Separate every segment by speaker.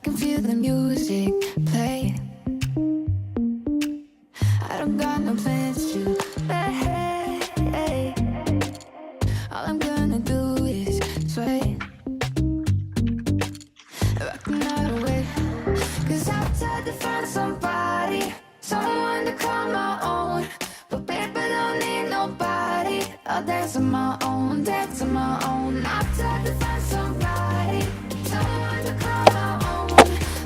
Speaker 1: can feel the music play. I don't got no plans to play. All I'm gonna do is sway. Rock the night away. Cause I've tried to find somebody, someone to call my own. But baby, don't need nobody. I'll dance on my own, dance on my own. I've tried to find somebody, someone to call my own.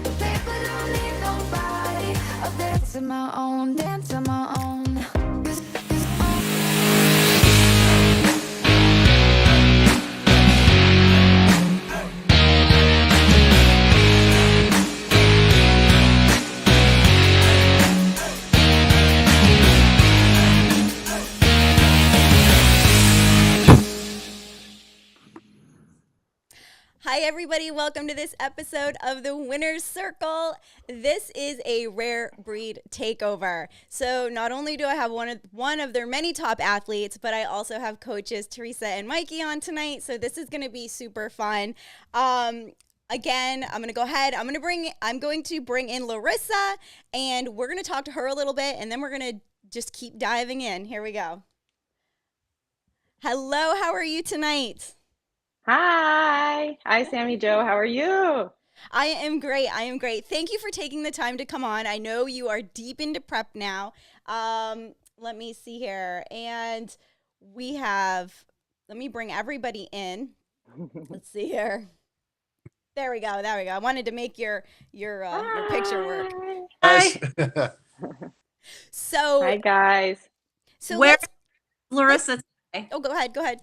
Speaker 1: But baby, don't need nobody. I'll dance on my own, dance on my own.
Speaker 2: Hi everybody, welcome to this episode of the Winner's Circle. This is a rare breed takeover. So not only do I have one of their many top athletes, but I also have coaches Teresa and Mikey on tonight. So this is going to be super fun. Again, I'm going to go ahead. I'm going to bring in Larissa, and we're going to talk to her a little bit, and then we're going to just keep diving in. Here we go. Hello, how are you tonight?
Speaker 3: Hi, Sammy Joe. How are you?
Speaker 2: I am great. Thank you for taking the time to come on. I know you are deep into prep now. Let me see here. And let me bring everybody in. Let's see here. There we go. I wanted to make your picture work.
Speaker 3: Hi.
Speaker 2: So,
Speaker 3: hi, guys.
Speaker 2: So
Speaker 4: where's Larissa today?
Speaker 2: Oh, go ahead.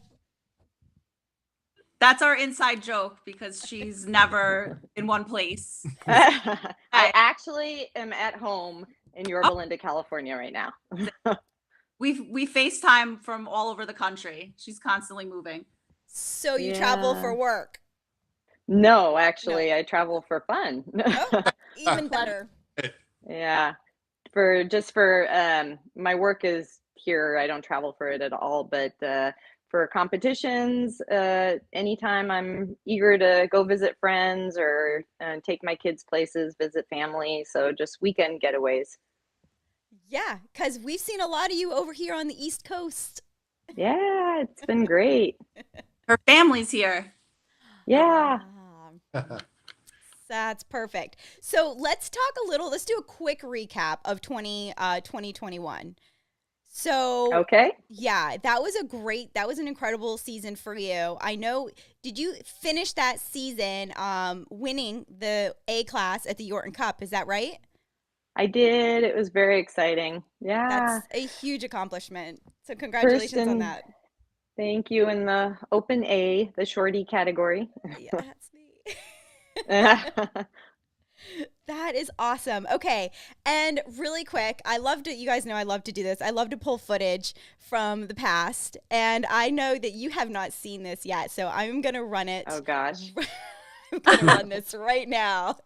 Speaker 4: That's our inside joke because she's never in one place.
Speaker 3: I actually am at home in Yorba Linda, California right now.
Speaker 4: We FaceTime from all over the country. She's constantly moving.
Speaker 2: So you travel for work?
Speaker 3: No, actually, I travel for fun.
Speaker 2: Oh, even better.
Speaker 3: Yeah. For my work is here. I don't travel for it at all, but for competitions, anytime I'm eager to go visit friends or take my kids places, visit family. So just weekend getaways.
Speaker 2: Yeah, because we've seen a lot of you over here on the East Coast.
Speaker 3: Yeah, it's been great.
Speaker 4: Her family's here.
Speaker 3: Yeah.
Speaker 2: That's perfect. So let's do a quick recap of 2021. So,
Speaker 3: okay.
Speaker 2: Yeah, that was an incredible season for you. I know, did you finish that season winning the A class at the Yorton Cup? Is that right?
Speaker 3: I did. It was very exciting. Yeah.
Speaker 2: That's a huge accomplishment. So congratulations on that.
Speaker 3: Thank you. In the open A, the shorty category.
Speaker 2: Yeah, that's me. That is awesome. Okay. And really quick, you guys know I love to do this. I love to pull footage from the past. And I know that you have not seen this yet. So I'm going to run it.
Speaker 3: Oh, gosh.
Speaker 2: I'm going to run this right now.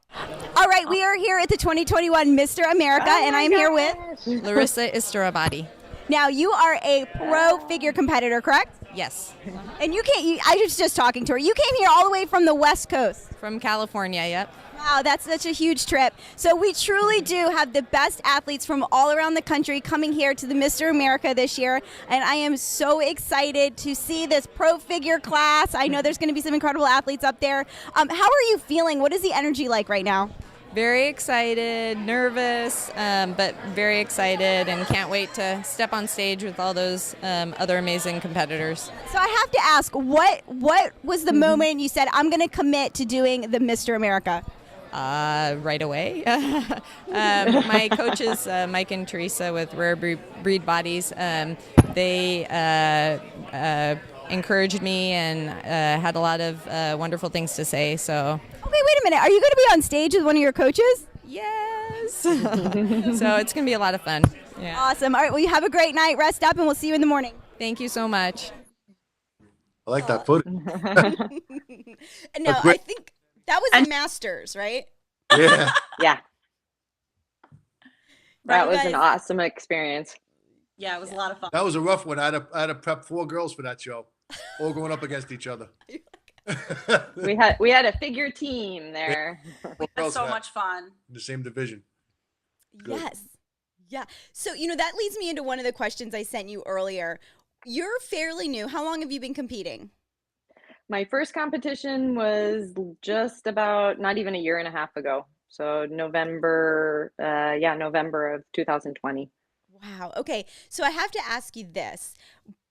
Speaker 2: All right. We are here at the 2021 Mr. America. And I am here with
Speaker 5: Larissa Isterabadi.
Speaker 2: Now, you are a pro figure competitor, correct?
Speaker 5: Yes.
Speaker 2: And I was just talking to her. You came here all the way from the West Coast.
Speaker 5: From California, yep.
Speaker 2: Wow, that's such a huge trip. So we truly do have the best athletes from all around the country coming here to the Mr. America this year. And I am so excited to see this pro figure class. I know there's going to be some incredible athletes up there. How are you feeling? What is the energy like right now?
Speaker 5: Very excited, nervous, but very excited and can't wait to step on stage with all those other amazing competitors.
Speaker 2: So I have to ask, what was the moment you said, I'm going to commit to doing the Mr. America?
Speaker 5: Right away. My coaches, Mike and Teresa with Rare Breed Bodies, they encouraged me and had a lot of wonderful things to say. So.
Speaker 2: Okay, wait a minute. Are you going to be on stage with one of your coaches?
Speaker 5: Yes. So it's going to be a lot of fun. Yeah.
Speaker 2: Awesome. All right, well, you have a great night. Rest up, and we'll see you in the morning.
Speaker 5: Thank you so much.
Speaker 6: I like that footage.
Speaker 2: No, I think that was the Masters, right?
Speaker 6: Yeah.
Speaker 3: Yeah. That was
Speaker 2: guys.
Speaker 3: an awesome experience.
Speaker 4: Yeah, it was a lot of fun.
Speaker 6: That was a rough one. I had to prep 4 girls for that show, all going up against each other.
Speaker 3: We had a figure team there.
Speaker 4: That's so much fun.
Speaker 6: In the same division. Good.
Speaker 2: Yes. Yeah. So, that leads me into one of the questions I sent you earlier. You're fairly new. How long have you been competing?
Speaker 3: My first competition was just about not even a year and a half ago. So November, November of 2020.
Speaker 2: Wow. Okay. So I have to ask you this.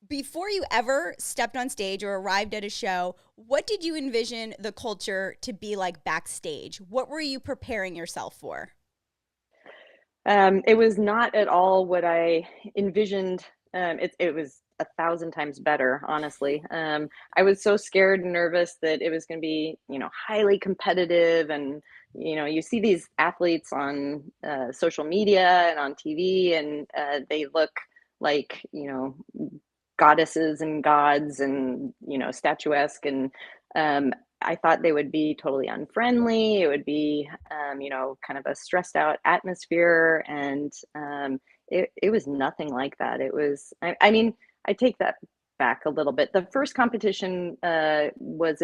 Speaker 2: Before you ever stepped on stage or arrived at a show, what did you envision the culture to be like backstage? What were you preparing yourself for?
Speaker 3: It was not at all what I envisioned. It was 1,000 times better, honestly. I was so scared and nervous that it was going to be, highly competitive. And, you see these athletes on social media and on TV, and they look like, goddesses and gods and, statuesque. And I thought they would be totally unfriendly. It would be, kind of a stressed out atmosphere. And it was nothing like that. It was, I mean, I take that back a little bit. The first competition was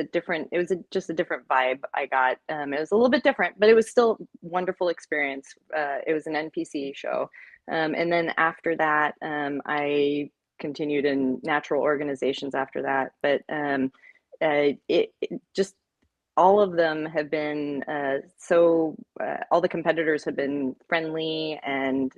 Speaker 3: just a different vibe I got. It was a little bit different, but it was still a wonderful experience. It was an NPC show. And then after that, I continued in natural organizations after that. But it just all of them have been all the competitors have been friendly and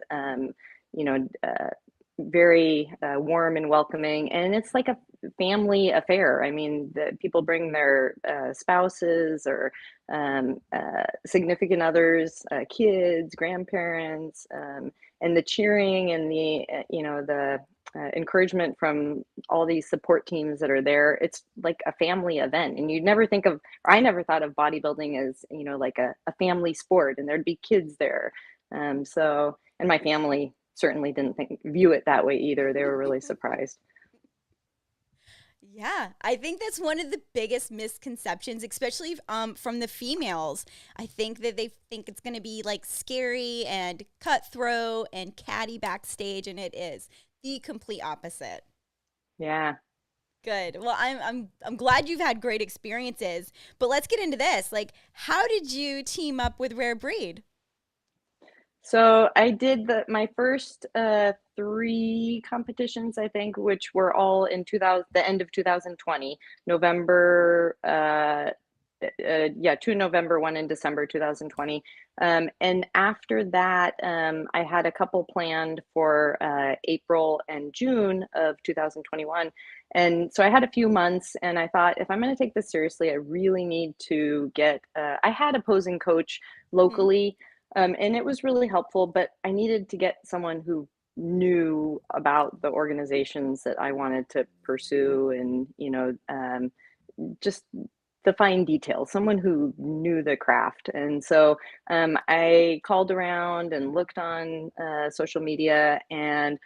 Speaker 3: very warm and welcoming, and it's like a family affair. I mean, the people bring their spouses or significant others, kids, grandparents, and the cheering and the encouragement from all these support teams that are there. It's like a family event, and I never thought of bodybuilding as like a family sport, and there'd be kids there. And my family certainly didn't view it that way either. They were really surprised.
Speaker 2: Yeah, I think that's one of the biggest misconceptions, especially from the females. I think that they think it's going to be like scary and cutthroat and catty backstage, and it is the complete opposite.
Speaker 3: Yeah.
Speaker 2: Good. Well, I'm glad you've had great experiences, but let's get into this. Like, how did you team up with Rare Breed?
Speaker 3: So I did my first 3 competitions, I think, which were all in the end of 2020, November, 2 November, 1 in December 2020. And after that, I had a couple planned for April and June of 2021. And so I had a few months, and I thought, if I'm going to take this seriously, I really need to get, I had a posing coach locally. And it was really helpful, but I needed to get someone who knew about the organizations that I wanted to pursue, and, just the fine details, someone who knew the craft. And so I called around and looked on social media, and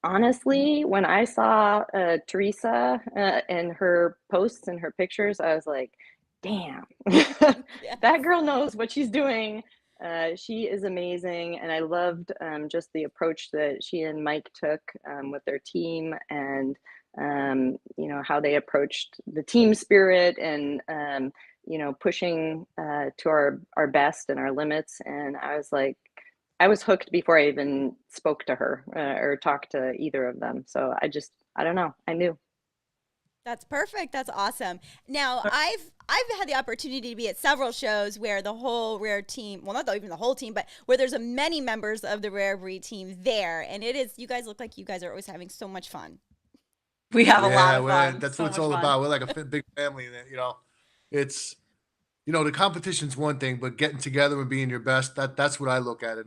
Speaker 3: honestly, when I saw Teresa and her posts and her pictures, I was like, damn, that girl knows what she's doing. She is amazing, and I loved just the approach that she and Mike took with their team, and how they approached the team spirit, and pushing to our best and our limits. And I was hooked before I even spoke to her or talked to either of them. So I don't know, I knew.
Speaker 2: That's perfect. That's awesome. Now, I've had the opportunity to be at several shows where the whole Rare team, well, not even the whole team, but where there's many members of the Rare Breed team there, and you guys look like you guys are always having so much fun.
Speaker 4: We have a lot of fun.
Speaker 6: That's
Speaker 4: so
Speaker 6: what it's
Speaker 4: much
Speaker 6: all
Speaker 4: fun.
Speaker 6: about. We're like a big family, and it's the competition's one thing, but getting together and being your best, that's what I look at.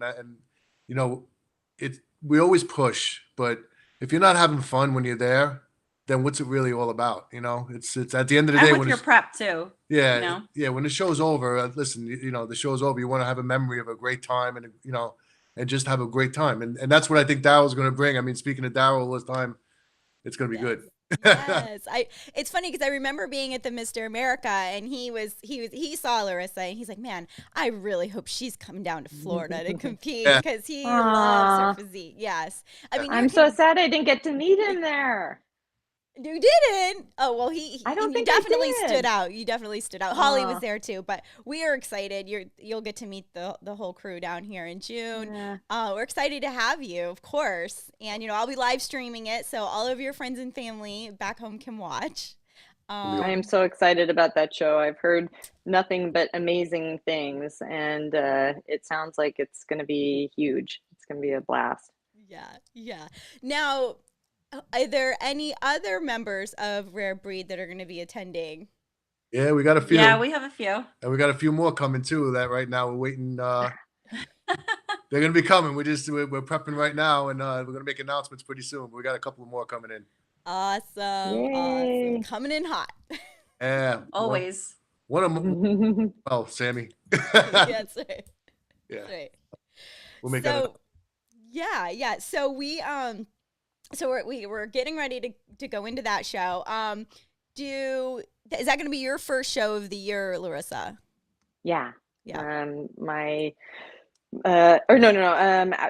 Speaker 6: We always push, but if you're not having fun when you're there, then what's it really all about? It's at the end of the day,
Speaker 4: And
Speaker 6: when
Speaker 4: with your prep too.
Speaker 6: yeah, when the show's over, listen, the show's over. You want to have a memory of a great time, and and just have a great time, and that's what I think Daryl's going to bring. I mean, speaking of Daryl all this time, it's going to be good.
Speaker 2: Yes, it's funny because I remember being at the Mr. America, and he saw Larissa, and he's like, man, I really hope she's coming down to Florida to compete because he loves her physique. Yes, I mean,
Speaker 3: I'm so sad I didn't get to meet him there.
Speaker 2: You didn't? Oh, well,
Speaker 3: I don't
Speaker 2: you
Speaker 3: think I
Speaker 2: definitely
Speaker 3: did.
Speaker 2: stood out. You definitely stood out. Holly was
Speaker 3: Aw.
Speaker 2: there too, but we are excited. You'll get to meet the whole crew down here in June.
Speaker 3: Yeah.
Speaker 2: We're excited to have you, of course. And I'll be live streaming it, so all of your friends and family back home can watch.
Speaker 3: I am so excited about that show. I've heard nothing but amazing things, and it sounds like it's going to be huge. It's going to be a blast.
Speaker 2: Yeah. Now, are there any other members of Rare Breed that are going to be attending?
Speaker 6: Yeah, we got a few.
Speaker 4: Yeah, we have a few.
Speaker 6: And we got a few more coming too. That right now we're waiting. They're gonna be coming. We're prepping right now, and we're gonna make announcements pretty soon. But we got a couple more coming in.
Speaker 2: Awesome. Coming in hot.
Speaker 6: Yeah,
Speaker 4: Always.
Speaker 6: one of them. Oh, Sammy.
Speaker 2: That's right.
Speaker 6: Yeah,
Speaker 2: That's right.
Speaker 6: we'll make that.
Speaker 2: So, yeah. So we're getting ready to go into that show. Is that going to be your first show of the year, Larissa?
Speaker 3: Yeah.
Speaker 2: Yeah.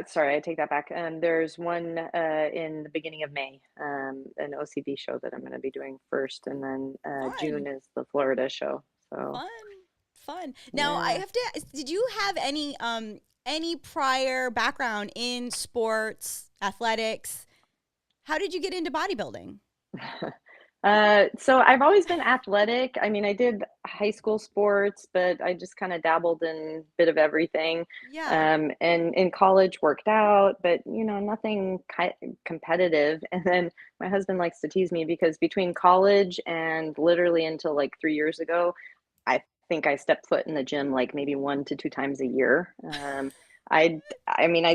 Speaker 3: Sorry, I take that back. There's one in the beginning of May, an OCB show that I'm going to be doing first, and then June is the Florida show. So
Speaker 2: Fun. Now I have to ask, did you have any prior background in sports, athletics? How did you get into bodybuilding?
Speaker 3: So I've always been athletic. I mean, I did high school sports, but I just kind of dabbled in a bit of everything.
Speaker 2: Yeah.
Speaker 3: And in college worked out, but nothing competitive. And then my husband likes to tease me because between college and literally until like 3 years ago, I think I stepped foot in the gym like maybe 1 to 2 times a year. I'd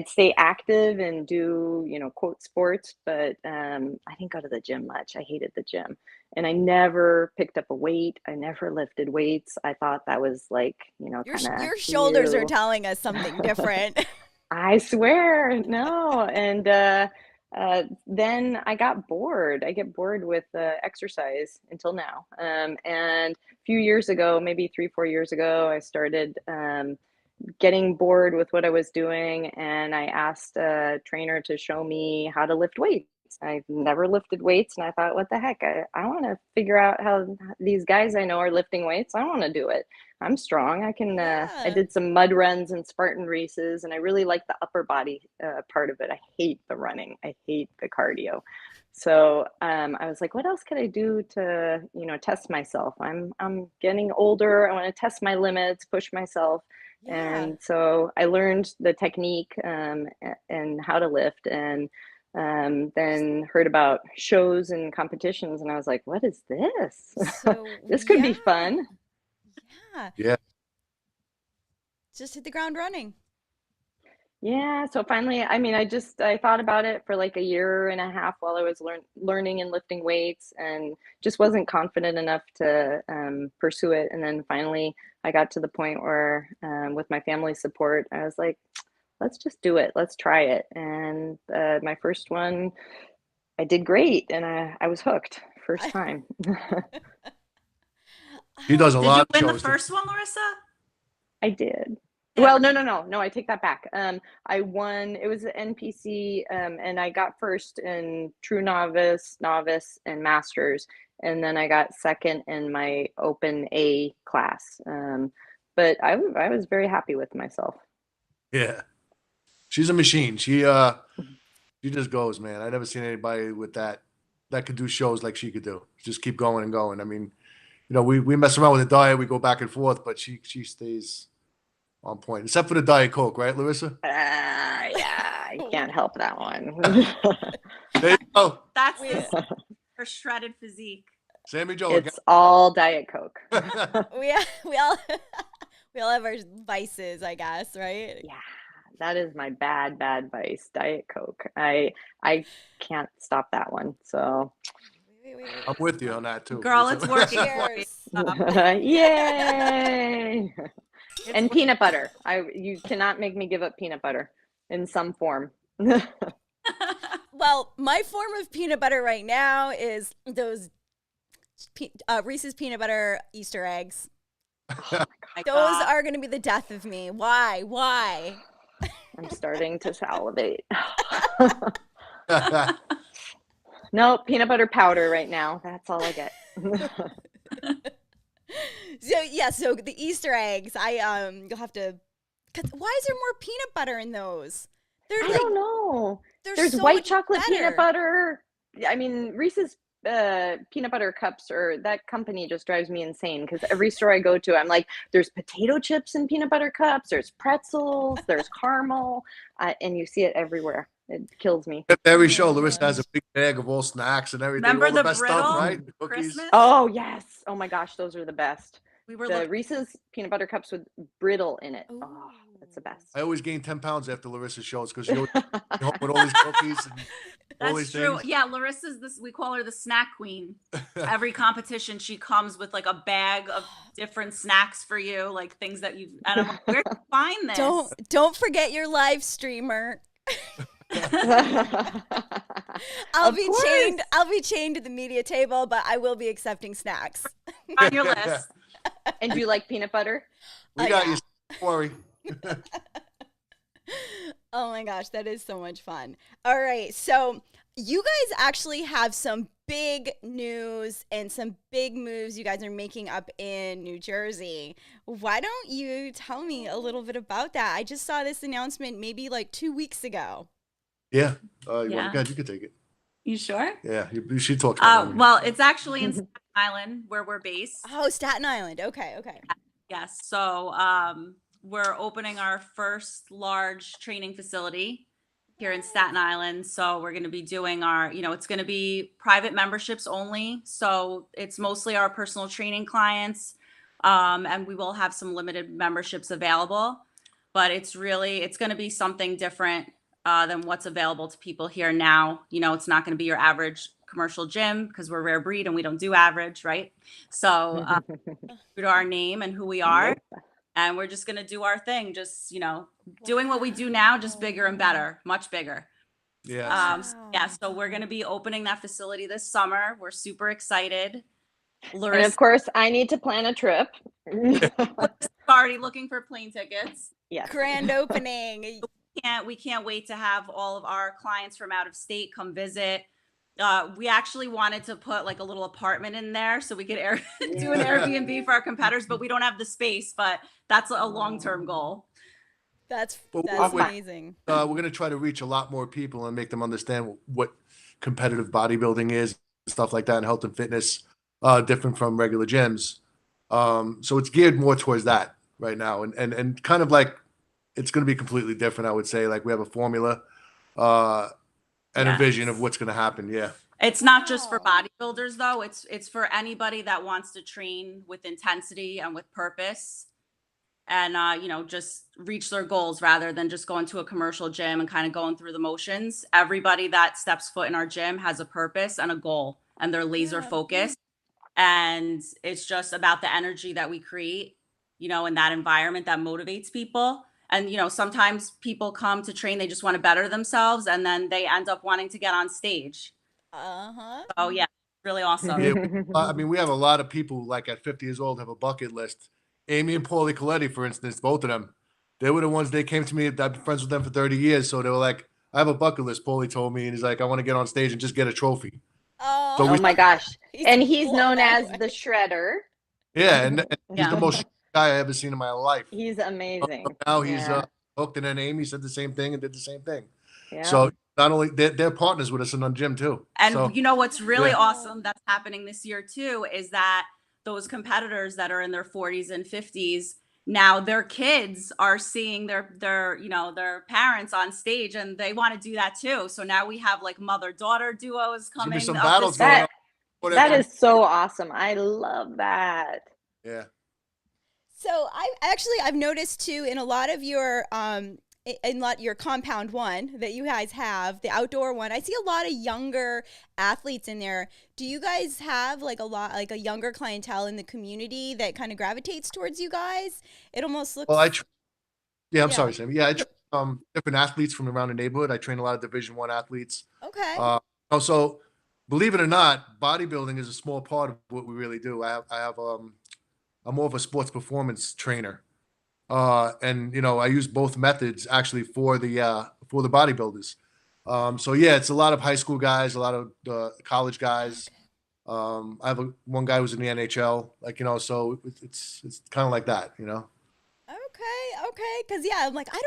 Speaker 3: stay active and do, quote sports, but I didn't go to the gym much. I hated the gym, and I never picked up a weight. I never lifted weights. I thought that was like,
Speaker 2: Your shoulders are telling us something different.
Speaker 3: I swear, no. And then I got bored. I get bored with exercise until now. And a few years ago, maybe 3, 4 years ago, I started getting bored with what I was doing, and I asked a trainer to show me how to lift weights. I've never lifted weights, and I thought, what the heck? I want to figure out how these guys I know are lifting weights. I want to do it. I'm strong. I can. I did some mud runs and Spartan races, and I really like the upper body part of it. I hate the running. I hate the cardio. So I was like, what else could I do to, test myself? I'm getting older. I want to test my limits, push myself.
Speaker 2: Yeah.
Speaker 3: And so I learned the technique and how to lift, and then heard about shows and competitions, and I was like, what is this?
Speaker 2: So,
Speaker 3: This could be fun.
Speaker 6: Yeah.
Speaker 2: Just hit the ground running.
Speaker 3: Yeah, so finally, I thought about it for like a year and a half while I was learning and lifting weights, and just wasn't confident enough to pursue it. And then finally, I got to the point where, with my family's support, I was like, let's just do it. Let's try it. And my first one, I did great, and I was hooked first time.
Speaker 6: He does a
Speaker 4: Did
Speaker 6: lot
Speaker 4: you
Speaker 6: of
Speaker 4: win the
Speaker 6: shows.
Speaker 4: first one, Larissa?
Speaker 3: I did.
Speaker 4: Yeah.
Speaker 3: Well, no, I take that back. I won, it was an NPC, and I got first in true novice, and masters. And then I got second in my open A class. But I was very happy with myself.
Speaker 6: Yeah. She's a machine. She just goes, man. I never seen anybody with that could do shows like she could do. Just keep going and going. I mean, we mess around with the diet, we go back and forth, but she stays on point, except for the Diet Coke, right, Larissa?
Speaker 3: Yeah, I can't help that one.
Speaker 6: There you go.
Speaker 4: That's her shredded physique.
Speaker 6: Sammy Joe.
Speaker 3: It's all Diet Coke.
Speaker 2: we all have our vices, I guess, right?
Speaker 3: Yeah, that is my bad vice, Diet Coke. I can't stop that one. So
Speaker 6: I'm with you on that too.
Speaker 4: Girl, it's working.
Speaker 2: Cheers.
Speaker 3: yay! And peanut butter. You cannot make me give up peanut butter in some form.
Speaker 2: Well, my form of peanut butter right now is those Reese's peanut butter Easter eggs.
Speaker 3: Oh my
Speaker 2: Those
Speaker 3: God.
Speaker 2: are going to be the death of me. Why?
Speaker 3: I'm starting to salivate. No, peanut butter powder right now. That's all I get.
Speaker 2: So the Easter eggs, you'll have to. 'Cause why is there more peanut butter in those? They're
Speaker 3: I
Speaker 2: like
Speaker 3: don't know.
Speaker 2: they're
Speaker 3: There's
Speaker 2: so
Speaker 3: white
Speaker 2: much
Speaker 3: chocolate peanut
Speaker 2: better.
Speaker 3: butter. I mean, Reese's peanut butter cups, or that company just drives me insane because every store I go to, I'm like, there's potato chips in peanut butter cups, there's pretzels, there's caramel, and you see it everywhere. It kills me.
Speaker 6: At every
Speaker 2: Oh
Speaker 6: show,
Speaker 2: my
Speaker 6: Larissa has a
Speaker 2: gosh.
Speaker 6: big bag of all snacks and everything,
Speaker 4: Remember
Speaker 6: all the
Speaker 4: the
Speaker 6: best stuff,
Speaker 4: brittle
Speaker 6: right? The cookies.
Speaker 4: Christmas?
Speaker 3: Oh, yes. Oh my gosh, those are the best.
Speaker 4: We were
Speaker 3: The
Speaker 4: looking.
Speaker 3: Reese's peanut butter cups with brittle in it.
Speaker 2: Ooh.
Speaker 3: Oh, that's the best.
Speaker 6: I always gain 10 pounds after Larissa's shows because she always comes home with all these cookies and all
Speaker 4: That's
Speaker 6: these
Speaker 4: true.
Speaker 6: things.
Speaker 4: Yeah, Larissa's this. We call her the snack queen. Every competition, she comes with like a bag of different snacks for you, like things that you. And I'm like, where do you find this?
Speaker 2: Don't forget your live streamer.
Speaker 3: Of course.
Speaker 2: I'll be chained to the media table, but I will be accepting snacks.
Speaker 4: On your list.
Speaker 3: And do you like peanut butter?
Speaker 6: We got
Speaker 2: yeah.
Speaker 6: you. Don't worry.
Speaker 2: Oh my gosh, that is so much fun. All right, so you guys actually have some big news and some big moves you guys are making up in New Jersey. Why don't you tell me a little bit about that? I just saw this announcement maybe like 2 weeks ago.
Speaker 6: Yeah. You
Speaker 4: Yeah.
Speaker 6: want, you can take it.
Speaker 4: You sure?
Speaker 6: Yeah. She talks about it.
Speaker 4: Well, it's actually in Staten Island where we're based.
Speaker 2: Oh, Staten Island. Okay.
Speaker 4: Yes. So we're opening our first large training facility here in Staten Island. So we're going to be doing our, it's going to be private memberships only. So it's mostly our personal training clients. And we will have some limited memberships available. But it's going to be something different than what's available to people here now. It's not going to be your average commercial gym because we're rare breed and we don't do average, right? So true to our name and who we are. And we're just going to do our thing, just, doing what we do now, just bigger and better, much bigger.
Speaker 6: Yeah.
Speaker 4: So we're going to be opening that facility this summer. We're super excited.
Speaker 3: And
Speaker 4: Larissa
Speaker 3: of course, I need to plan a trip.
Speaker 4: already looking for plane tickets.
Speaker 3: Yes.
Speaker 2: Grand opening.
Speaker 4: We can't wait to have all of our clients from out of state come visit. We actually wanted to put like a little apartment in there so we could do an Airbnb for our competitors, but we don't have the space. But that's a long-term goal.
Speaker 2: That's
Speaker 6: But
Speaker 2: amazing.
Speaker 6: we're going to try to reach a lot more people and make them understand what competitive bodybuilding is, stuff like that, and health and fitness, different from regular gyms. So it's geared more towards that right now, and kind of like it's going to be completely different. I would say, like we have a formula and a vision of what's going to happen. Yeah.
Speaker 4: It's not just for bodybuilders though. It's for anybody that wants to train with intensity and with purpose. And just reach their goals rather than just going to a commercial gym and kind of going through the motions. Everybody that steps foot in our gym has a purpose and a goal, and they're laser focused. And it's just about the energy that we create, in that environment that motivates people. And, sometimes people come to train, they just want to better themselves, and then they end up wanting to get on stage. Oh yeah, really awesome.
Speaker 6: Yeah. I mean, we have a lot of people like at 50 years old have a bucket list. Amy and Paulie Coletti, for instance, both of them, they were the ones, they came to me, I've been friends with them for 30 years. So they were like, I have a bucket list, Paulie told me. And he's like, I want to get on stage and just get a trophy.
Speaker 2: Oh,
Speaker 3: Oh my gosh. And he's known
Speaker 2: blown
Speaker 3: as
Speaker 2: away.
Speaker 3: the Shredder.
Speaker 6: Yeah. And he's
Speaker 4: Yeah.
Speaker 6: the most guy I ever seen in my life.
Speaker 3: He's amazing.
Speaker 6: Now he's
Speaker 3: Yeah.
Speaker 6: hooked, and then Amy said the same thing and did the same thing.
Speaker 3: Yeah.
Speaker 6: So not only they're partners with us in the gym too.
Speaker 4: And
Speaker 6: so,
Speaker 4: what's really
Speaker 6: yeah.
Speaker 4: awesome that's happening this year too is that those competitors that are in their 40s and 50s, now their kids are seeing their parents on stage, and they want to do that too. So now we have like mother-daughter duos
Speaker 6: There's gonna
Speaker 4: coming
Speaker 6: be some
Speaker 4: up
Speaker 6: battles
Speaker 4: this
Speaker 6: going
Speaker 4: year.
Speaker 6: on. Whatever.
Speaker 3: that is so awesome. I love that.
Speaker 6: Yeah.
Speaker 2: So I've noticed too in a lot of your your compound one that you guys have, the outdoor one, I see a lot of younger athletes in there. Do you guys have like a younger clientele in the community that kind of gravitates towards you guys? It almost looks.
Speaker 6: Well, I'm
Speaker 2: Yeah.
Speaker 6: sorry, Sam. Yeah, I train different athletes from around the neighborhood. I train a lot of Division I athletes.
Speaker 2: Okay.
Speaker 6: So believe it or not, bodybuilding is a small part of what we really do. I'm more of a sports performance trainer. And I use both methods actually for the bodybuilders. So yeah, it's a lot of high school guys, a lot of college guys. I have one guy who's in the NHL, like, so it's kind of like that,
Speaker 2: Okay, because yeah, I'm like I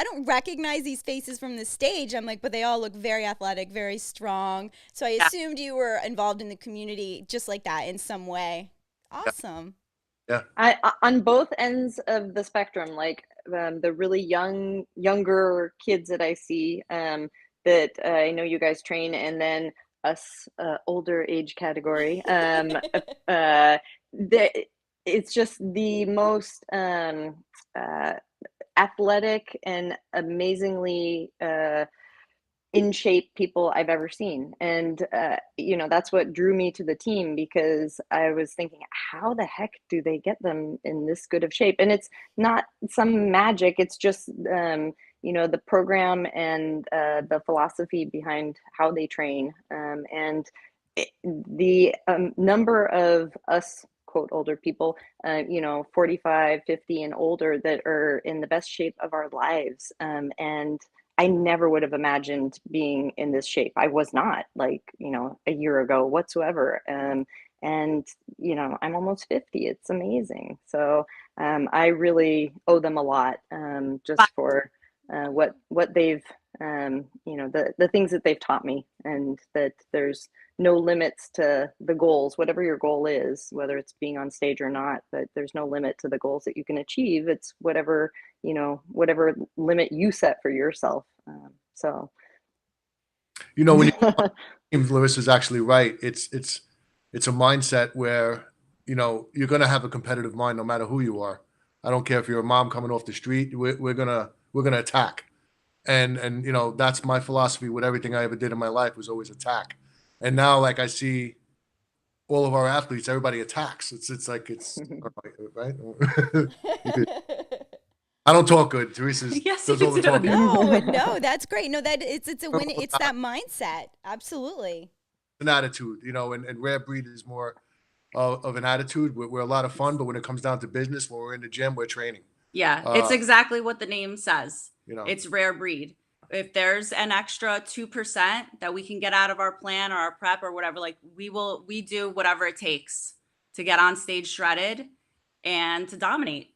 Speaker 2: don't recognize these faces from the stage. I'm like, but they all look very athletic, very strong. So I
Speaker 4: Yeah.
Speaker 2: assumed you were involved in the community just like that in some way. Awesome.
Speaker 6: Yeah.
Speaker 3: On both ends of the spectrum, like the really younger kids that I see, that I know you guys train, and then us older age category. The, it's just the most uh, athletic and amazingly in shape people I've ever seen. And, that's what drew me to the team, because I was thinking, how the heck do they get them in this good of shape? And it's not some magic, it's just, the program and the philosophy behind how they train. And the number of us, quote, older people, 45, 50 and older, that are in the best shape of our lives. And I never would have imagined being in this shape. I was not, like, a year ago whatsoever. And, I'm almost 50. It's amazing. So I really owe them a lot, just for what they've, the things that they've taught me, and that there's no limits to the goals, whatever your goal is, whether it's being on stage or not, but there's no limit to the goals that you can achieve. It's whatever limit you set for yourself. So,
Speaker 6: When Larissa's actually right. It's a mindset where, you're going to have a competitive mind no matter who you are. I don't care if you're a mom coming off the street, we're going to attack. And that's my philosophy with everything I ever did in my life, was always attack. And now, like, I see all of our athletes, everybody attacks. It's like, it's right. I don't talk good. Teresa's
Speaker 4: Yes,
Speaker 6: does
Speaker 4: you
Speaker 6: all the
Speaker 4: do.
Speaker 6: talking.
Speaker 2: No, that's great. No, that it's a win. It's that mindset. Absolutely.
Speaker 6: An attitude, and Rare Breed is more of an attitude. We're a lot of fun, but when it comes down to business, when we're in the gym, we're training.
Speaker 4: Yeah, it's exactly what the name says.
Speaker 6: You know.
Speaker 4: It's Rare Breed. If there's an extra 2% that we can get out of our plan or our prep or whatever, like, we do whatever it takes to get on stage shredded and to dominate.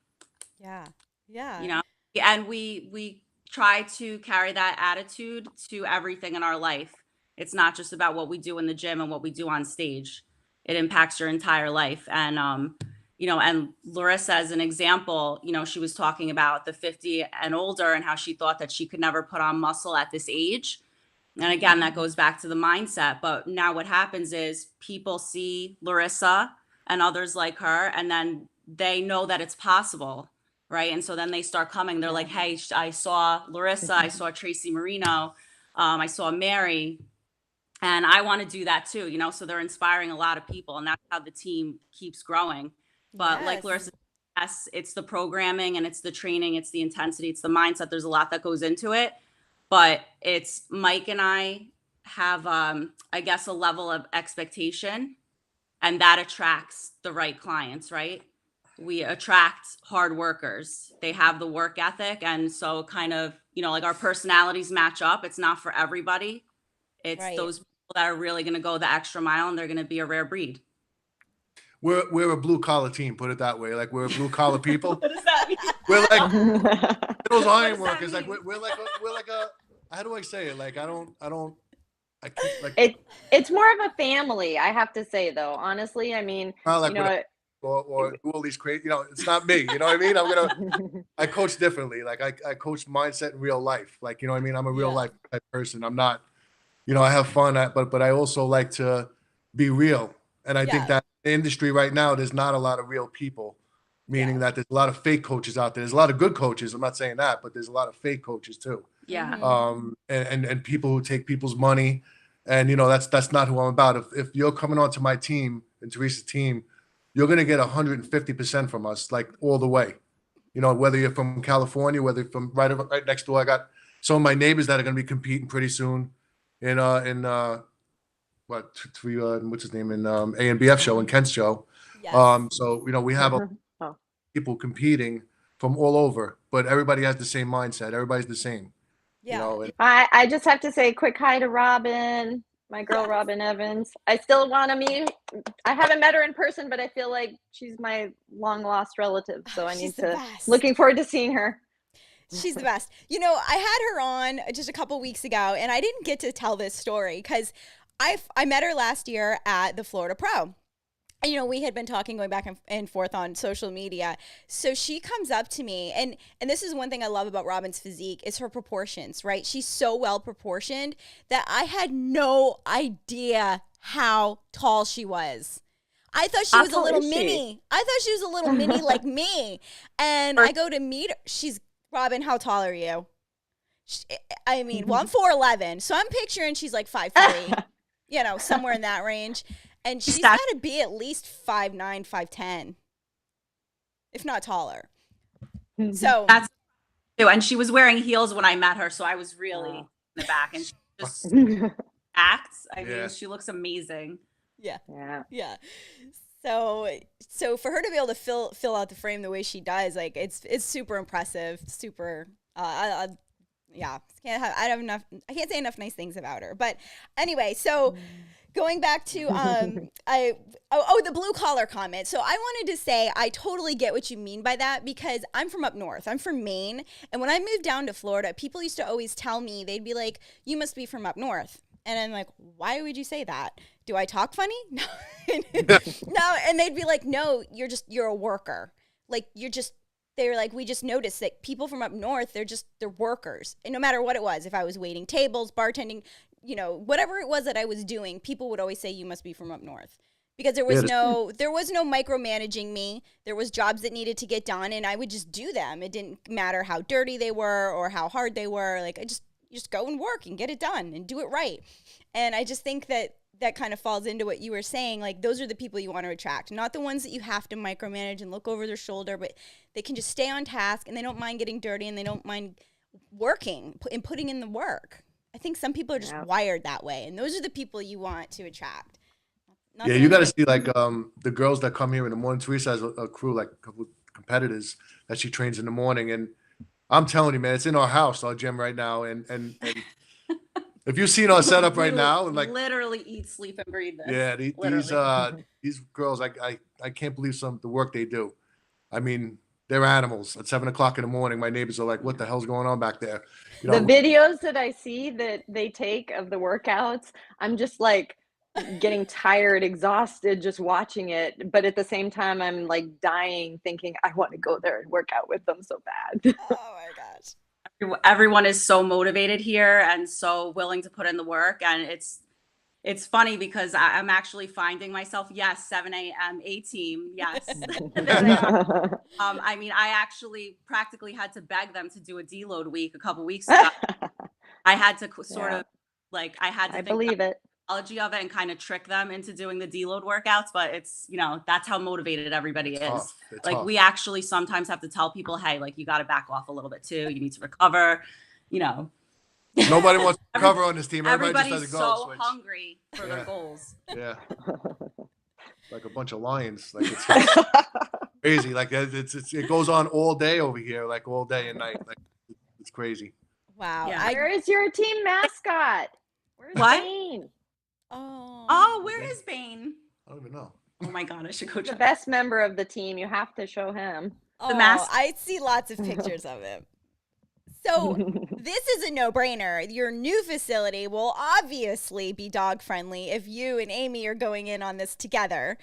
Speaker 2: Yeah. Yeah.
Speaker 4: And we try to carry that attitude to everything in our life. It's not just about what we do in the gym and what we do on stage. It impacts your entire life. And and Larissa, as an example, she was talking about the 50 and older and how she thought that she could never put on muscle at this age. And again, that goes back to the mindset. But now what happens is people see Larissa and others like her, and then they know that it's possible, right? And so then they start coming. They're like, hey, I saw Larissa, I saw Tracy Marino, I saw Mary, and I want to do that too, So they're inspiring a lot of people, and that's how the team keeps growing. But like Larissa, yes, it's the programming and it's the training, it's the intensity, it's the mindset. There's a lot that goes into it. But it's Mike and I have, I guess, a level of expectation, and that attracts the right clients, right? We attract hard workers. They have the work ethic. And so kind of, like, our personalities match up. It's not for everybody. It's those people that are really going to go the extra mile, and they're going to be a rare breed.
Speaker 6: We're a blue collar team, put it that way. Like, we're blue collar people.
Speaker 4: What does that mean?
Speaker 6: We're like those iron workers. Like, we're like a how do I say it? Like, I keep, like,
Speaker 3: it's more of a family, I have to say, though. Honestly, I mean,
Speaker 6: like, or do all these crazy, it's not me. You know what I mean? I coach differently. Like, I coach mindset in real life. Like, I'm a real life type person. I'm not, I have fun but I also like to be real. And I think that in the industry right now, there's not a lot of real people, meaning that there's a lot of fake coaches out there. There's a lot of good coaches. I'm not saying that, but there's a lot of fake coaches too.
Speaker 4: Yeah.
Speaker 6: And people who take people's money, and that's not who I'm about. If you're coming onto my team and Teresa's team, you're gonna get 150% from us, like, all the way. Whether you're from California, whether you're from right next door. I got some of my neighbors that are gonna be competing pretty soon in what's his name, in A&BF show, and Kent's show.
Speaker 2: Yes.
Speaker 6: So we have people competing from all over, but everybody has the same mindset. Everybody's the same.
Speaker 2: Yeah.
Speaker 6: You know, and
Speaker 3: I just have to say a quick hi to Robin, my girl
Speaker 2: Yes.
Speaker 3: Robin Evans. I still want to meet. I haven't met her in person, but I feel like she's my long lost relative. So I
Speaker 2: She's
Speaker 3: need
Speaker 2: the
Speaker 3: to.
Speaker 2: best.
Speaker 3: Looking forward to seeing her.
Speaker 2: She's the best. You know, I had her on just a couple weeks ago, and I didn't get to tell this story because I met her last year at the Florida Pro. And, you know, we had been talking going back and forth on social media. So she comes up to me, and this is one thing I love about Robin's physique is her proportions, right? She's so well proportioned that I had no idea how tall she was. I thought she
Speaker 3: How
Speaker 2: was a
Speaker 3: tall
Speaker 2: little
Speaker 3: is she?
Speaker 2: mini. I thought she was a little mini like me. And I go to meet her. She's, Robin, how tall are you? I mean, well, I'm 4'11", so I'm picturing she's like 5'3", you know, somewhere in that range. And she's got to be at least 5'9", 5'10", if not taller. So
Speaker 4: That's too. And she was wearing heels when I met her, so I was really in the back. And she just acts. I
Speaker 6: Yeah.
Speaker 4: mean, she looks amazing.
Speaker 2: yeah,
Speaker 3: Yeah.
Speaker 2: yeah. So for her to be able to fill out the frame the way she does, like it's super impressive. Super. Yeah. I can't say enough nice things about her. But anyway, so. Going back to the blue collar comment. So I wanted to say I totally get what you mean by that because I'm from up north. I'm from Maine, and when I moved down to Florida, people used to always tell me, they'd be like, "You must be from up north." And I'm like, "Why would you say that? Do I talk funny?" No. No, and they'd be like, "No, you're a worker. Like they were like, we just noticed that people from up north, they're workers. And no matter what it was, if I was waiting tables, bartending, you know, whatever it was that I was doing, people would always say, you must be from up north. Because there was no micromanaging me. There was jobs that needed to get done, and I would just do them. It didn't matter how dirty they were or how hard they were. Like, you just go and work and get it done and do it right. And I just think that kind of falls into what you were saying. Like, those are the people you want to attract, not the ones that you have to micromanage and look over their shoulder, but they can just stay on task and they don't mind getting dirty and they don't mind working and putting in the work. I think some people are just wired that way, and those are the people you want to attract.
Speaker 6: yeah, you got to see like the girls that come here in the morning. Teresa has a crew, like a couple of competitors that she trains in the morning, and I'm telling you, man, it's in our house, our gym right now, and if you've seen our setup right now, and like
Speaker 4: literally eat, sleep, and breathe this.
Speaker 6: yeah,
Speaker 4: Literally.
Speaker 6: these girls, I can't believe the work they do. I mean, they're animals. At 7 o'clock in the morning, my neighbors are like, "What the hell's going on back there?" You know,
Speaker 3: The videos that I see that they take of the workouts, I'm just like getting tired, exhausted just watching it. But at the same time, I'm like dying thinking I want to go there and work out with them so bad.
Speaker 2: Oh my gosh.
Speaker 4: Everyone is so motivated here and so willing to put in the work. And it's funny because I'm actually finding myself, yes, 7 a.m. A team. Yes. There they are. I mean, I actually practically had to beg them to do a deload week a couple weeks ago. I had to sort of like, I had to
Speaker 3: I
Speaker 4: think
Speaker 3: believe it.
Speaker 4: psychology of it and kind of trick them into doing the deload workouts, but it's, you know, that's how motivated everybody is.
Speaker 6: It's
Speaker 4: like
Speaker 6: tough.
Speaker 4: we actually sometimes have to tell people, hey, like you got to back off a little bit too. You need to recover, you know.
Speaker 6: Nobody wants to cover on this team. Everybody
Speaker 4: Everybody's
Speaker 6: just has a goal
Speaker 4: so
Speaker 6: switch.
Speaker 4: hungry for their goals.
Speaker 6: Yeah, like a bunch of lions. Like it's crazy. Like it goes on all day over here, like all day and night. Like it's crazy.
Speaker 2: Wow.
Speaker 4: Yeah.
Speaker 3: Where is your team mascot? Where's
Speaker 4: What?
Speaker 3: Bane?
Speaker 4: Oh, where is Bane?
Speaker 6: I don't even know.
Speaker 4: Oh my God, I should go
Speaker 3: The
Speaker 4: check.
Speaker 3: best member of the team. You have to show him.
Speaker 2: Oh,
Speaker 4: mask?
Speaker 2: I see lots of pictures of him. So this is a no-brainer. Your new facility will obviously be dog-friendly if you and Amy are going in on this together.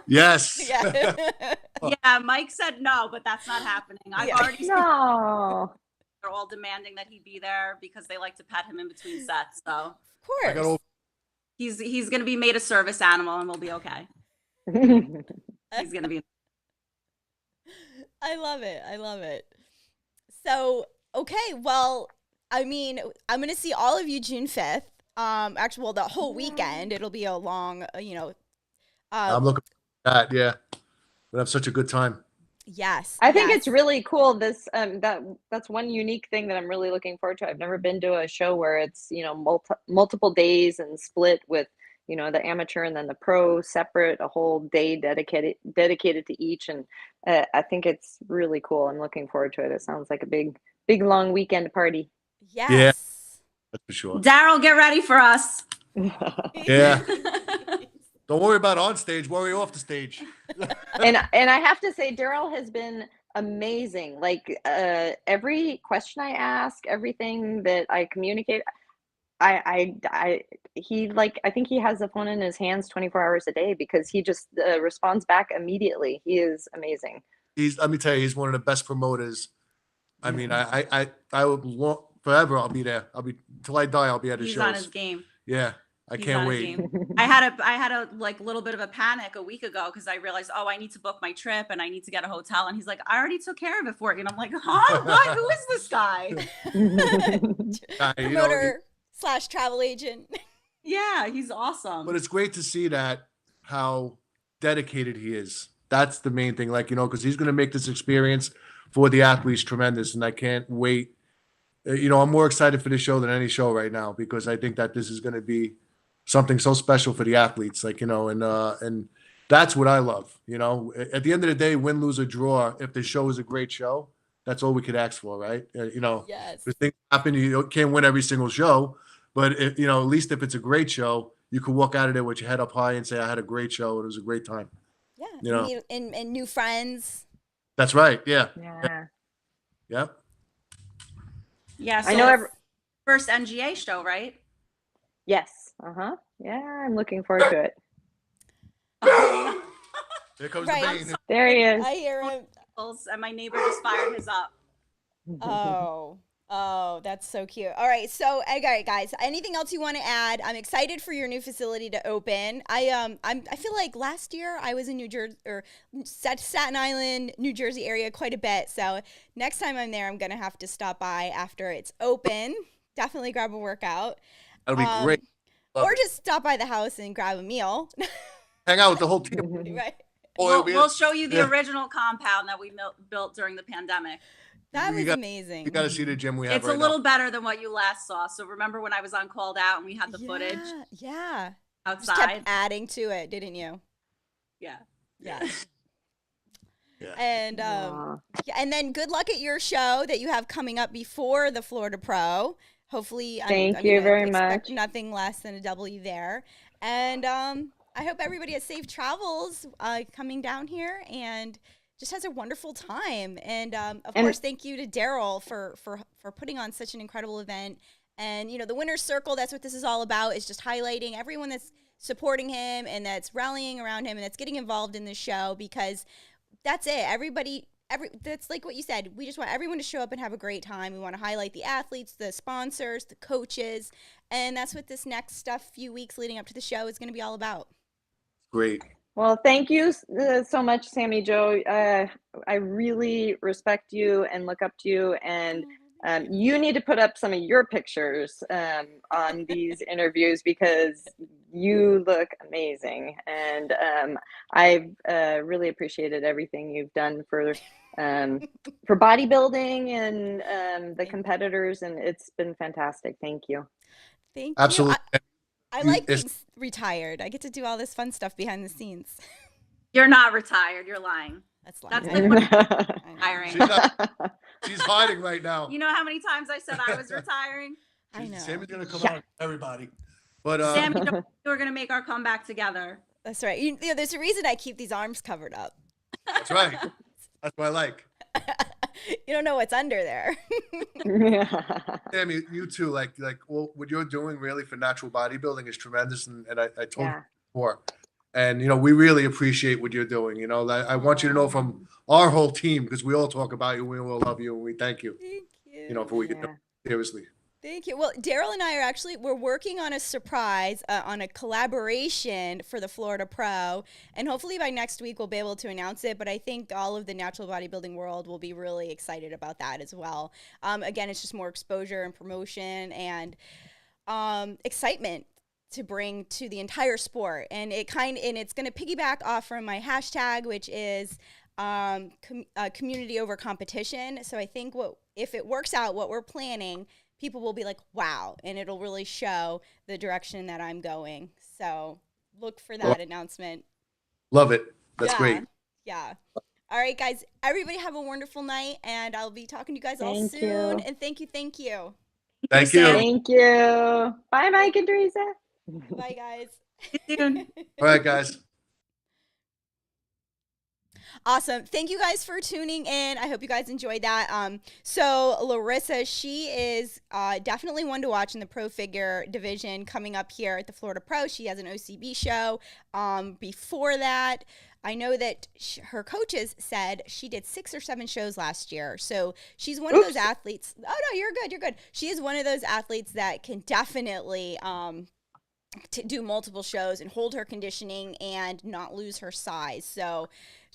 Speaker 6: Yes.
Speaker 2: Yeah.
Speaker 4: Yeah, Mike said no, but that's not happening. I've already seen
Speaker 3: No.
Speaker 4: they're all demanding that he be there because they like to pet him in between sets. So
Speaker 2: Of
Speaker 6: I got
Speaker 2: course.
Speaker 6: over.
Speaker 4: he's gonna be made a service animal and we'll be okay. He's gonna be
Speaker 2: I love it. I love it. So, okay, well, I mean, I'm going to see all of you June 5th. Actually, well, the whole weekend. It'll be a long,
Speaker 6: I'm looking for that. Yeah, we have such a good time.
Speaker 2: yes.
Speaker 3: I think
Speaker 2: yes.
Speaker 3: it's really cool. This that's one unique thing that I'm really looking forward to. I've never been to a show where it's, you know, multiple days and split with, you know, the amateur and then the pro separate, a whole day dedicated to each. And I think it's really cool. I'm looking forward to it. It sounds like a big big long weekend party.
Speaker 2: Yes.
Speaker 6: That's for sure.
Speaker 4: Daryl, get ready for us.
Speaker 6: Yeah. Don't worry about on stage. Worry off the stage.
Speaker 3: And I have to say, Daryl has been amazing. Like every question I ask, everything that I communicate, he like, I think he has the phone in his hands 24 hours a day because he just responds back immediately. He is amazing.
Speaker 6: Let me tell you, he's one of the best promoters. I mean, I will forever. I'll be there. I'll be till I die. I'll be at his
Speaker 4: He's
Speaker 6: shows.
Speaker 4: on his game.
Speaker 6: Yeah, I
Speaker 4: He's
Speaker 6: can't
Speaker 4: on his
Speaker 6: wait.
Speaker 4: game. I had a like little bit of a panic a week ago because I realized, oh, I need to book my trip and I need to get a hotel. And he's like, I already took care of it for you. And I'm like, huh? What? Who is this guy?
Speaker 2: Promoter / travel agent.
Speaker 4: Yeah, he's awesome.
Speaker 6: But it's great to see that how dedicated he is. That's the main thing, like, because he's going to make this experience for the athletes tremendous, and I can't wait. I'm more excited for this show than any show right now because I think that this is going to be something so special for the athletes, and that's what I love. At the end of the day, win, lose, or draw, if the show is a great show, that's all we could ask for, right?
Speaker 2: Yes.
Speaker 6: If things happen, you can't win every single show, but at least if it's a great show, you can walk out of there with your head up high and say, I had a great show and it was a great time.
Speaker 2: Yeah. And new friends.
Speaker 6: That's right. Yeah.
Speaker 3: Yeah.
Speaker 4: Yeah. So
Speaker 3: I know
Speaker 4: first NGA show, right?
Speaker 3: Yes. Yeah, I'm looking forward to it.
Speaker 6: There comes
Speaker 2: Right.
Speaker 6: the vein.
Speaker 3: There he is.
Speaker 2: I hear him.
Speaker 4: And my neighbor just fired his up.
Speaker 2: Oh, that's so cute. All right, so guys, anything else you want to add? I'm excited for your new facility to open. I feel like last year I was in New Jersey or Staten Island, New Jersey area quite a bit. So next time I'm there, I'm gonna have to stop by after it's open. Definitely grab a workout.
Speaker 6: That'll be great.
Speaker 2: Or just stop by the house and grab a meal.
Speaker 6: Hang out with the whole team.
Speaker 2: Right.
Speaker 4: We'll show you the original compound that we built during the pandemic.
Speaker 2: That was amazing.
Speaker 6: You got to see the gym we have
Speaker 4: It's
Speaker 6: right
Speaker 4: a little
Speaker 6: now.
Speaker 4: better than what you last saw. So remember when I was on called out and we had the footage
Speaker 2: Yeah.
Speaker 4: outside?
Speaker 2: Just kept adding to it, didn't you?
Speaker 4: Yeah.
Speaker 2: Yeah.
Speaker 6: Yeah.
Speaker 2: And and then good luck at your show that you have coming up before the Florida Pro. Hopefully,
Speaker 3: Thank you very much.
Speaker 2: Nothing less than a W there. And I hope everybody has safe travels coming down here and just has a wonderful time. And of course, thank you to Daryl for putting on such an incredible event. And the Winner's Circle, that's what this is all about, is just highlighting everyone that's supporting him and that's rallying around him and that's getting involved in the show, because that's it. That's like what you said. We just want everyone to show up and have a great time. We want to highlight the athletes, the sponsors, the coaches, and that's what this next few weeks leading up to the show is going to be all about.
Speaker 6: Great.
Speaker 3: Well, thank you so much, Sammy Joe. I really respect you and look up to you, and you need to put up some of your pictures on these interviews because you look amazing, and I've really appreciated everything you've done for bodybuilding and the competitors, and it's been fantastic. Thank you.
Speaker 2: Thank you.
Speaker 6: Absolutely.
Speaker 2: I like being retired. I get to do all this fun stuff behind the scenes.
Speaker 4: You're not retired. You're lying.
Speaker 2: That's lying.
Speaker 4: That's like retiring.
Speaker 6: She's hiding right now.
Speaker 4: You know how many times I said I was retiring?
Speaker 2: I know.
Speaker 6: Sammy's going to come out, everybody. But
Speaker 4: Sammy, we're going to make our comeback together.
Speaker 2: That's right. There's a reason I keep these arms covered up.
Speaker 6: That's right. That's what I like.
Speaker 2: You don't know what's under there.
Speaker 6: Sammy, you too. Like, well, what you're doing really for natural bodybuilding is tremendous, and I told you before. And we really appreciate what you're doing. I want you to know from our whole team, because we all talk about you, we all love you, and we thank you.
Speaker 2: Thank you.
Speaker 6: For what you do. Seriously.
Speaker 2: Thank you. Well, Daryl and I we're working on a surprise, on a collaboration for the Florida Pro, and hopefully by next week we'll be able to announce it, but I think all of the natural bodybuilding world will be really excited about that as well. Again, it's just more exposure and promotion and excitement to bring to the entire sport, and it's going to piggyback off from my hashtag, which is community over competition. So I think if it works out, what we're planning, people will be like, wow, and it'll really show the direction that I'm going. So look for that announcement.
Speaker 6: Love it. That's great.
Speaker 2: Yeah. All right, guys, everybody have a wonderful night, and I'll be talking to you guys all
Speaker 3: Thank
Speaker 2: soon.
Speaker 3: you.
Speaker 2: And thank you.
Speaker 6: Thank you.
Speaker 3: Thank you. Bye, Mike and Teresa.
Speaker 2: Bye, guys.
Speaker 4: See you soon.
Speaker 6: All right, guys.
Speaker 2: Awesome. Thank you guys for tuning in. I hope you guys enjoyed that. So Larissa, she is definitely one to watch in the pro figure division coming up here at the Florida Pro. She has an OCB show. Before that, I know that her coaches said she did 6 or 7 shows last year. So she's one of those athletes. Oh, no, you're good. You're good. She is one of those athletes that can definitely to do multiple shows and hold her conditioning and not lose her size. So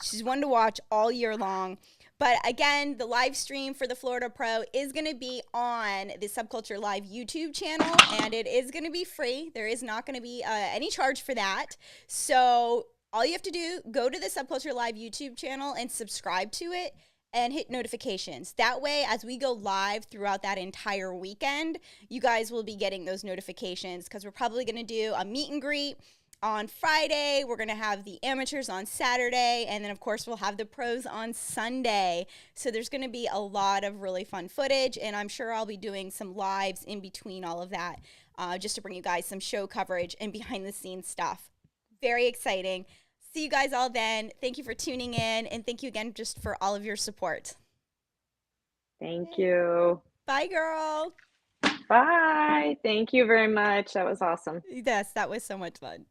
Speaker 2: she's one to watch all year long. But again, the live stream for the Florida Pro is going to be on the Subculture Live YouTube channel, and it is going to be free. There is not going to be any charge for that. So all you have to do, go to the Subculture Live YouTube channel and subscribe to it and hit notifications. That way, as we go live throughout that entire weekend, you guys will be getting those notifications, because we're probably going to do a meet and greet on Friday. We're going to have the amateurs on Saturday. And then, of course, we'll have the pros on Sunday. So there's going to be a lot of really fun footage. And I'm sure I'll be doing some lives in between all of that, just to bring you guys some show coverage and behind the scenes stuff. Very exciting. See you guys all then. Thank you for tuning in, and thank you again just for all of your support.
Speaker 3: Thank you.
Speaker 2: Bye, girl.
Speaker 3: Bye. Thank you very much. That was awesome.
Speaker 2: Yes, that was so much fun.